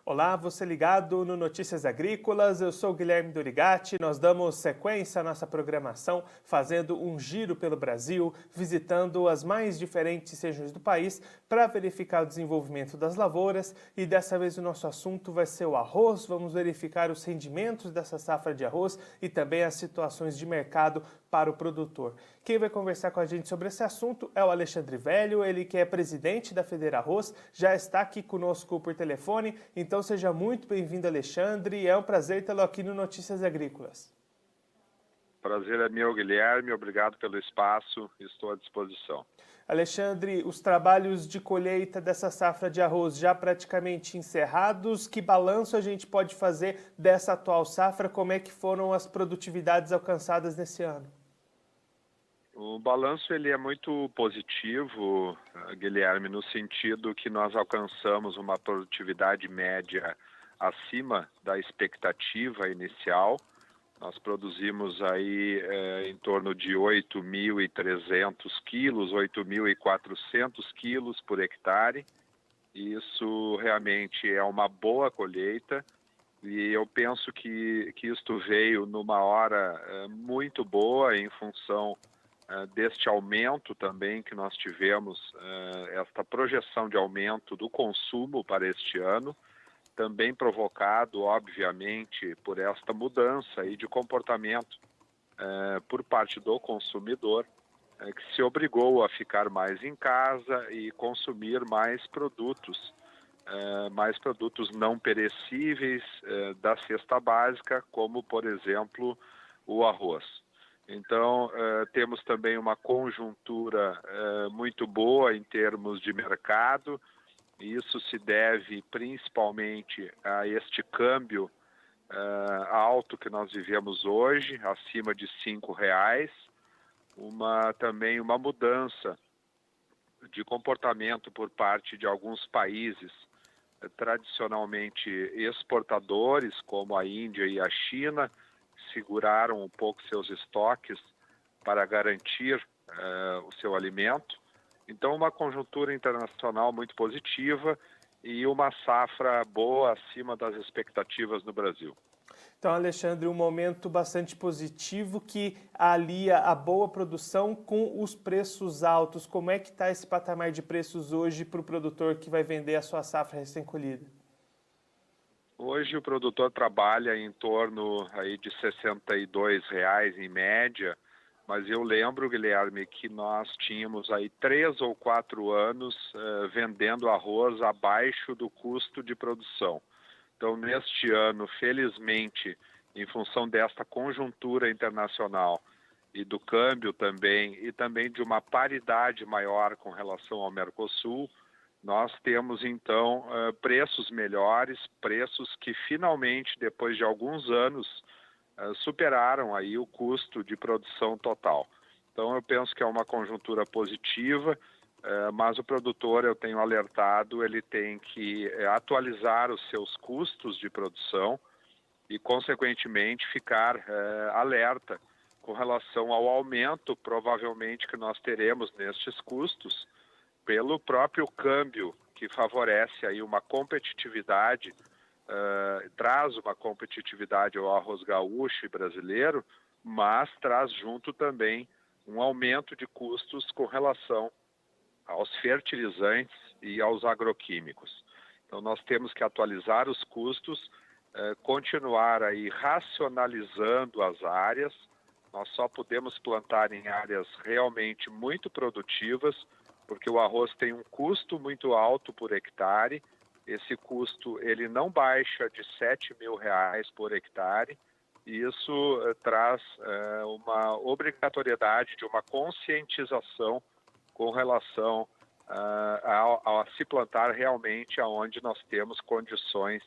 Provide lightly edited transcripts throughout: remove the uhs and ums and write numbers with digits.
Olá, você ligado no Notícias Agrícolas, eu sou Guilherme Dorigatti, nós damos sequência à nossa programação, fazendo um giro pelo Brasil, visitando as mais diferentes regiões do país para verificar o desenvolvimento das lavouras e dessa vez o nosso assunto vai ser o arroz, vamos verificar os rendimentos dessa safra de arroz e também as situações de mercado para o produtor. Quem vai conversar com a gente sobre esse assunto é o Alexandre Velho, ele que é presidente da Federarroz, já está aqui conosco por telefone, então seja muito bem-vindo, Alexandre, é um prazer tê-lo aqui no Notícias Agrícolas. Prazer é meu, Guilherme, obrigado pelo espaço, estou à disposição. Alexandre, os trabalhos de colheita dessa safra de arroz já praticamente encerrados, que balanço a gente pode fazer dessa atual safra, como é que foram as produtividades alcançadas nesse ano? O balanço ele é muito positivo, Guilherme, no sentido que nós alcançamos uma produtividade média acima da expectativa inicial. Nós produzimos aí em torno de 8.300 quilos, 8.400 quilos por hectare. Isso realmente é uma boa colheita e eu penso que isto veio numa hora muito boa em função deste aumento também que nós tivemos, esta projeção de aumento do consumo para este ano, também provocado, obviamente, por esta mudança aí de comportamento por parte do consumidor, que se obrigou a ficar mais em casa e consumir mais produtos não perecíveis da cesta básica, como, por exemplo, o arroz. Então, temos também uma conjuntura muito boa em termos de mercado. Isso se deve principalmente a este câmbio alto que nós vivemos hoje, acima de R$ 5, também uma mudança de comportamento por parte de alguns países tradicionalmente exportadores, como a Índia e a China, seguraram um pouco seus estoques para garantir o seu alimento. Então, uma conjuntura internacional muito positiva e uma safra boa acima das expectativas no Brasil. Então, Alexandre, um momento bastante positivo que alia a boa produção com os preços altos. Como é que está esse patamar de preços hoje para o produtor que vai vender a sua safra recém-colhida? Hoje o produtor trabalha em torno aí de R$ 62 em média, mas eu lembro, Guilherme, que nós tínhamos aí 3 ou 4 anos vendendo arroz abaixo do custo de produção. Então, neste ano, felizmente, em função desta conjuntura internacional e do câmbio também, e também de uma paridade maior com relação ao Mercosul, nós temos, então, preços melhores, preços que finalmente, depois de alguns anos, superaram aí o custo de produção total. Então, eu penso que é uma conjuntura positiva, mas o produtor, eu tenho alertado, ele tem que atualizar os seus custos de produção e, consequentemente, ficar alerta com relação ao aumento, provavelmente, que nós teremos nestes custos, pelo próprio câmbio, que favorece aí uma competitividade, traz uma competitividade ao arroz gaúcho e brasileiro, mas traz junto também um aumento de custos com relação aos fertilizantes e aos agroquímicos. Então, nós temos que atualizar os custos, continuar aí racionalizando as áreas. Nós só podemos plantar em áreas realmente muito produtivas, porque o arroz tem um custo muito alto por hectare. Esse custo ele não baixa de R$ 7.000 por hectare, e isso traz uma obrigatoriedade de uma conscientização com relação a se plantar realmente aonde nós temos condições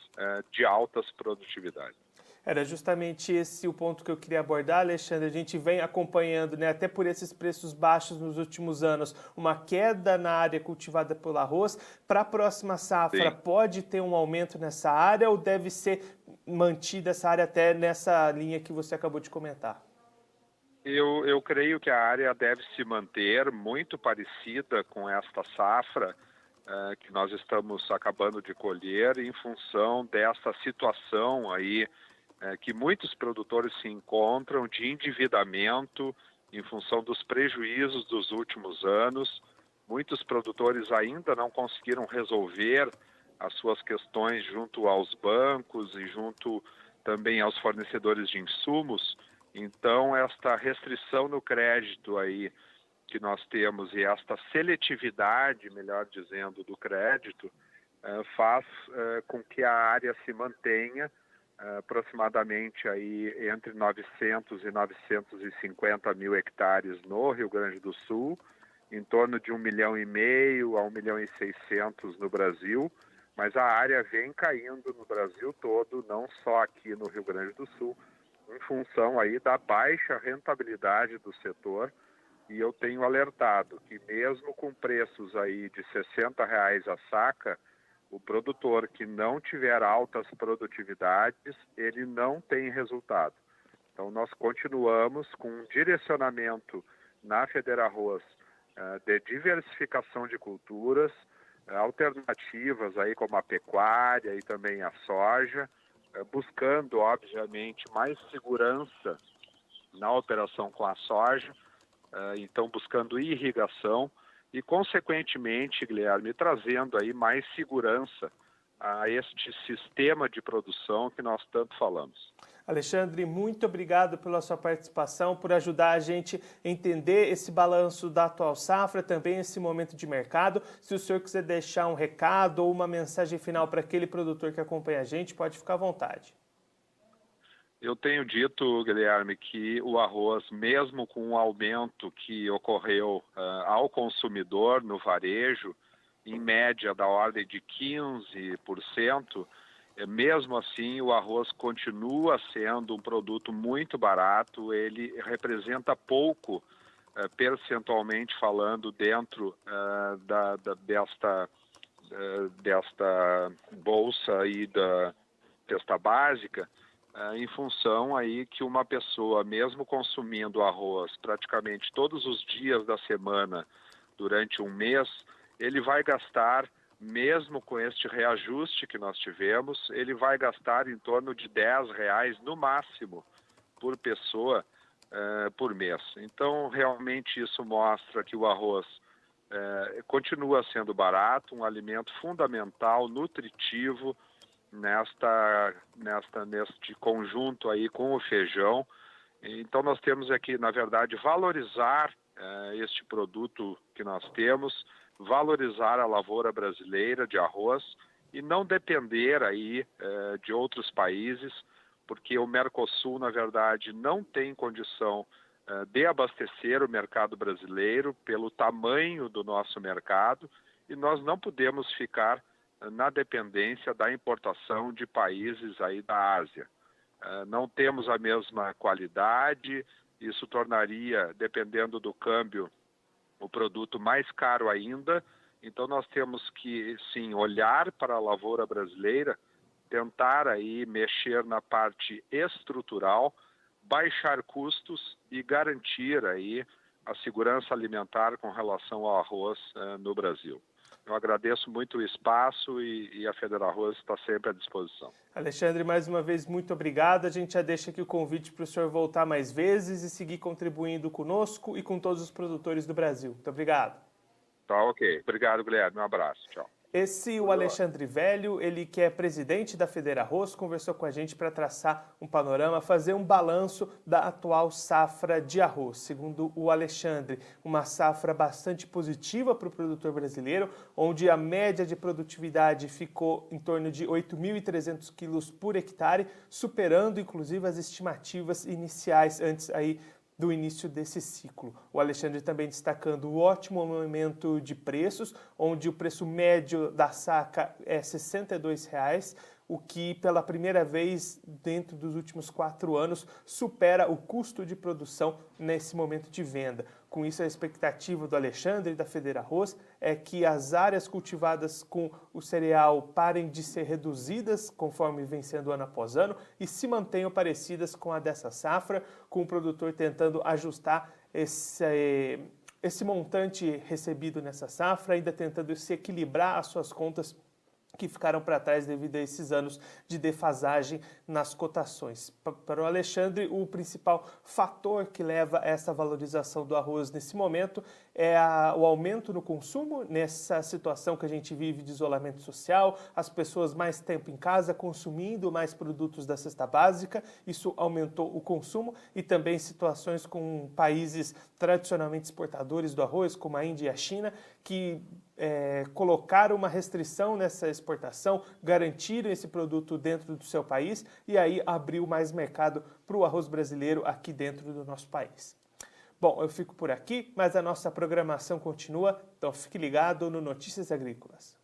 de altas produtividades. Era justamente esse o ponto que eu queria abordar, Alexandre. A gente vem acompanhando, né, até por esses preços baixos nos últimos anos, uma queda na área cultivada pelo arroz. Para a próxima safra, Sim. pode ter um aumento nessa área ou deve ser mantida essa área até nessa linha que você acabou de comentar? Eu creio que a área deve se manter muito parecida com esta safra, que nós estamos acabando de colher em função dessa situação aí que muitos produtores se encontram de endividamento em função dos prejuízos dos últimos anos. Muitos produtores ainda não conseguiram resolver as suas questões junto aos bancos e junto também aos fornecedores de insumos. Então, esta restrição no crédito aí que nós temos e esta seletividade, melhor dizendo, do crédito, faz com que a área se mantenha aproximadamente aí entre 900 e 950 mil hectares no Rio Grande do Sul, em torno de 1,5 milhão a 1,6 milhão no Brasil, mas a área vem caindo no Brasil todo, não só aqui no Rio Grande do Sul, em função aí da baixa rentabilidade do setor. E eu tenho alertado que mesmo com preços aí de R$60 a saca, o produtor que não tiver altas produtividades, ele não tem resultado. Então nós continuamos com um direcionamento na FederArroz de diversificação de culturas, alternativas aí como a pecuária e também a soja, buscando obviamente mais segurança na operação com a soja, então buscando irrigação e consequentemente, Guilherme, trazendo aí mais segurança a este sistema de produção que nós tanto falamos. Alexandre, muito obrigado pela sua participação, por ajudar a gente a entender esse balanço da atual safra, também esse momento de mercado. Se o senhor quiser deixar um recado ou uma mensagem final para aquele produtor que acompanha a gente, pode ficar à vontade. Eu tenho dito, Guilherme, que o arroz, mesmo com o aumento que ocorreu ao consumidor no varejo, em média da ordem de 15%, mesmo assim o arroz continua sendo um produto muito barato, ele representa pouco, percentualmente falando, dentro desta bolsa aí da cesta básica, em função aí que uma pessoa, mesmo consumindo arroz praticamente todos os dias da semana durante um mês, ele vai gastar, mesmo com este reajuste que nós tivemos, ele vai gastar em torno de R$10 no máximo por pessoa por mês. Então, realmente isso mostra que o arroz continua sendo barato, um alimento fundamental, nutritivo, neste conjunto aí com o feijão. Então nós temos aqui, na verdade, valorizar este produto que nós temos, valorizar a lavoura brasileira de arroz e não depender aí de outros países, porque o Mercosul, na verdade, não tem condição de abastecer o mercado brasileiro pelo tamanho do nosso mercado e nós não podemos ficar na dependência da importação de países aí da Ásia. Não temos a mesma qualidade, isso tornaria, dependendo do câmbio, o produto mais caro ainda. Então nós temos que, sim, olhar para a lavoura brasileira, tentar aí mexer na parte estrutural, baixar custos e garantir aí a segurança alimentar com relação ao arroz no Brasil. Eu agradeço muito o espaço e a FederArroz está sempre à disposição. Alexandre, mais uma vez, muito obrigado. A gente já deixa aqui o convite para o senhor voltar mais vezes e seguir contribuindo conosco e com todos os produtores do Brasil. Muito obrigado. Tá, ok. Obrigado, Guilherme. Um abraço. Tchau. O Alexandre Velho, ele que é presidente da FederArroz, conversou com a gente para traçar um panorama, fazer um balanço da atual safra de arroz. Segundo o Alexandre, uma safra bastante positiva para o produtor brasileiro, onde a média de produtividade ficou em torno de 8.300 quilos por hectare, superando inclusive as estimativas iniciais antes aí do início desse ciclo. O Alexandre também destacando o ótimo momento de preços, onde o preço médio da saca é R$ 62, o que pela primeira vez dentro dos últimos 4 anos supera o custo de produção nesse momento de venda. Com isso, a expectativa do Alexandre e da FederArroz é que as áreas cultivadas com o cereal parem de ser reduzidas conforme vem sendo ano após ano e se mantenham parecidas com a dessa safra, com o produtor tentando ajustar esse montante recebido nessa safra, ainda tentando se equilibrar as suas contas que ficaram para trás devido a esses anos de defasagem nas cotações. Para o Alexandre, o principal fator que leva a essa valorização do arroz nesse momento é o aumento no consumo, nessa situação que a gente vive de isolamento social, as pessoas mais tempo em casa consumindo mais produtos da cesta básica, isso aumentou o consumo, e também situações com países tradicionalmente exportadores do arroz, como a Índia e a China, que colocaram uma restrição nessa exportação, garantiram esse produto dentro do seu país e aí abriu mais mercado para o arroz brasileiro aqui dentro do nosso país. Bom, eu fico por aqui, mas a nossa programação continua, então fique ligado no Notícias Agrícolas.